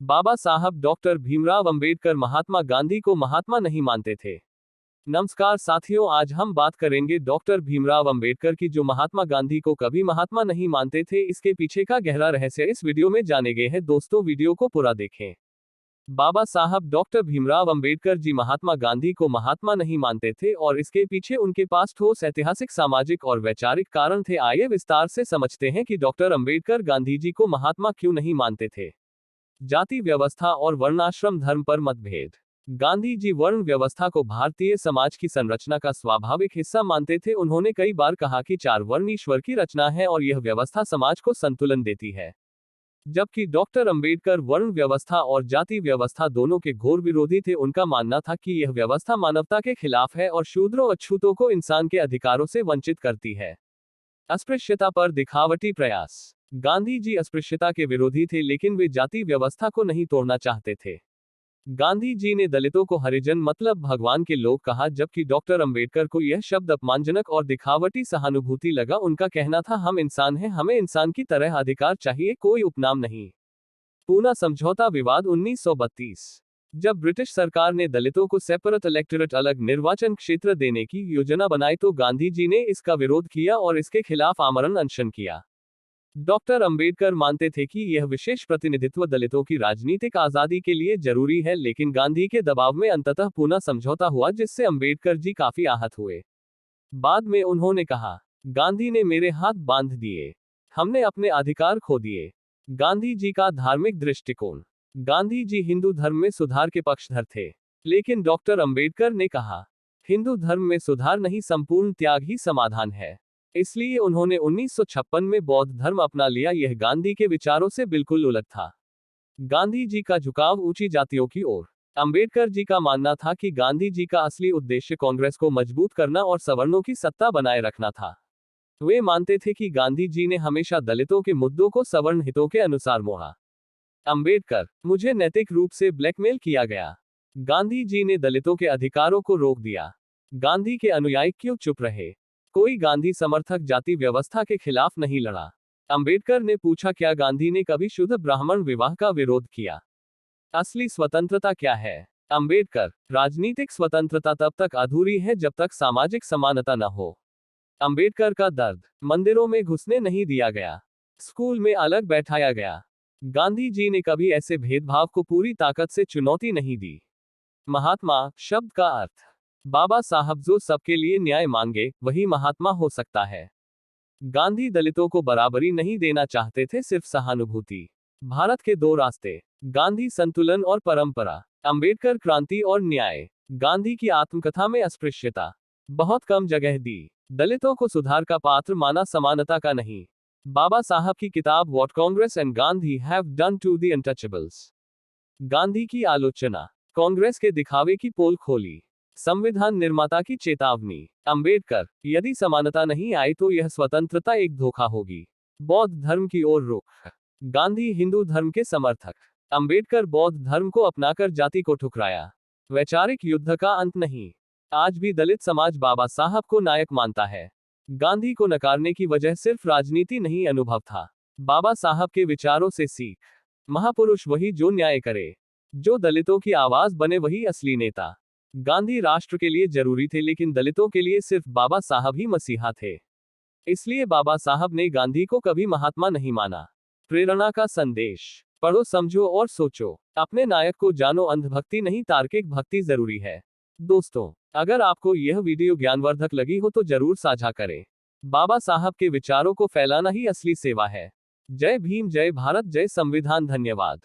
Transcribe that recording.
बाबा साहब डॉक्टर भीमराव अंबेडकर महात्मा गांधी को महात्मा नहीं मानते थे। नमस्कार साथियों, आज हम बात करेंगे डॉक्टर भीमराव अंबेडकर की, जो महात्मा गांधी को कभी महात्मा नहीं मानते थे। इसके पीछे का गहरा रहस्य इस वीडियो में जाने गए हैं। दोस्तों, वीडियो को पूरा देखें। बाबा साहब डॉक्टर भीमराव अंबेडकर जी महात्मा गांधी को महात्मा नहीं मानते थे और इसके पीछे उनके पास ठोस ऐतिहासिक, सामाजिक और वैचारिक कारण थे। आइए विस्तार से समझते हैं कि डॉक्टर अंबेडकर गांधी जी को महात्मा क्यों नहीं मानते थे। जाति व्यवस्था और वर्णाश्रम धर्म पर मतभेद। गांधी जी वर्ण व्यवस्था को भारतीय समाज की संरचना का स्वाभाविक हिस्सा मानते थे। उन्होंने कई बार कहा कि 4 वर्ण ईश्वर की रचना है और यह व्यवस्था समाज को संतुलन देती है। जबकि डॉक्टर अंबेडकर वर्ण व्यवस्था और जाति व्यवस्था दोनों के घोर विरोधी थे। उनका मानना था कि यह व्यवस्था मानवता के खिलाफ है और शूद्रों अछूतों को इंसान के अधिकारों से वंचित करती है। अस्पृश्यता पर दिखावटी प्रयास। गांधी जी अस्पृश्यता के विरोधी थे, लेकिन वे जाति व्यवस्था को नहीं तोड़ना चाहते थे। गांधी जी ने दलितों को हरिजन मतलब भगवान के लोग कहा, जबकि डॉक्टर अंबेडकर को यह शब्द अपमानजनक और दिखावटी सहानुभूति लगा। उनका कहना था, हम इंसान हैं, हमें इंसान की तरह अधिकार चाहिए, कोई उपनाम नहीं। पूना समझौता विवाद 1932। जब ब्रिटिश सरकार ने दलितों को सेपरेट इलेक्टोरेट, अलग निर्वाचन क्षेत्र देने की योजना बनाई तो गांधी जी ने इसका विरोध किया और इसके खिलाफ आमरण अनशन किया। डॉक्टर अंबेडकर मानते थे कि यह विशेष प्रतिनिधित्व दलितों की राजनीतिक आजादी के लिए जरूरी है, लेकिन गांधी के दबाव में अंततः पूना समझौता हुआ, जिससे अंबेडकर जी काफी आहत हुए। बाद में उन्होंने कहा, गांधी ने मेरे हाथ बांध दिए, हमने अपने अधिकार खो दिए। गांधी जी का धार्मिक दृष्टिकोण। गांधी जी हिंदू धर्म में सुधार के पक्षधर थे, लेकिन डॉक्टर अंबेडकर ने कहा, हिंदू धर्म में सुधार नहीं, संपूर्ण त्याग ही समाधान है। इसलिए उन्होंने 1956 में बौद्ध धर्म अपना लिया। यह गांधी के विचारों से बिल्कुल उलट था। गांधी जी का झुकाव ऊंची जातियों की ओर। अंबेडकर जी का मानना था कि गांधी जी का असली उद्देश्य कांग्रेस को मजबूत करना और सवर्णों की सत्ता बनाए रखना था। वे मानते थे कि गांधी जी ने हमेशा दलितों के मुद्दों को सवर्ण हितों के अनुसार मोड़ा। अंबेडकर, मुझे नैतिक रूप से ब्लैकमेल किया गया। गांधी जी ने दलितों के अधिकारों को रोक दिया। गांधी के अनुयायी क्यों चुप रहे? कोई गांधी समर्थक जाति व्यवस्था के खिलाफ नहीं लड़ा। अंबेडकर ने पूछा, क्या गांधी ने कभी शुद्ध ब्राह्मण विवाह का विरोध किया? असली स्वतंत्रता क्या है? अंबेडकर, राजनीतिक स्वतंत्रता तब तक अधूरी है जब तक सामाजिक समानता न हो। अंबेडकर का दर्द। मंदिरों में घुसने नहीं दिया गया, स्कूल में अलग बैठाया गया। गांधी जी ने कभी ऐसे भेदभाव को पूरी ताकत से चुनौती नहीं दी। महात्मा शब्द का अर्थ। बाबा साहब जो सबके लिए न्याय मांगे, वही महात्मा हो सकता है। गांधी दलितों को बराबरी नहीं देना चाहते थे, सिर्फ सहानुभूति। भारत के 2 रास्ते। गांधी संतुलन और परंपरा, अंबेडकर क्रांति और न्याय। गांधी की आत्मकथा में अस्पृश्यता बहुत कम जगह दी। दलितों को सुधार का पात्र माना, समानता का नहीं। बाबा साहब की किताब what Congress and Gandhi have done to the untouchables. Gandhi की आलोचना। कांग्रेस के दिखावे की पोल खोली। संविधान निर्माता की चेतावनी। अंबेडकर, यदि समानता नहीं आई तो यह स्वतंत्रता एक धोखा होगी। बौद्ध धर्म की ओर रुख। गांधी हिंदू धर्म के समर्थक। अंबेडकर बौद्ध धर्म को अपनाकर जाति को ठुकराया। वैचारिक युद्ध का अंत नहीं। आज भी दलित समाज बाबा साहब को नायक मानता है। गांधी को नकारने की वजह सिर्फ राजनीति नहीं, अनुभव था। बाबा साहब के विचारों से सीख। महापुरुष वही जो न्याय करे, जो दलितों की आवाज बने, वही असली नेता। गांधी राष्ट्र के लिए जरूरी थे, लेकिन दलितों के लिए सिर्फ बाबा साहब ही मसीहा थे। इसलिए बाबा साहब ने गांधी को कभी महात्मा नहीं माना। प्रेरणा का संदेश। पढ़ो, समझो और सोचो। अपने नायक को जानो, अंधभक्ति नहीं, तार्किक भक्ति जरूरी है। दोस्तों, अगर आपको यह वीडियो ज्ञानवर्धक लगी हो तो जरूर साझा करें। बाबा साहब के विचारों को फैलाना ही असली सेवा है। जय भीम, जय भारत, जय संविधान। धन्यवाद।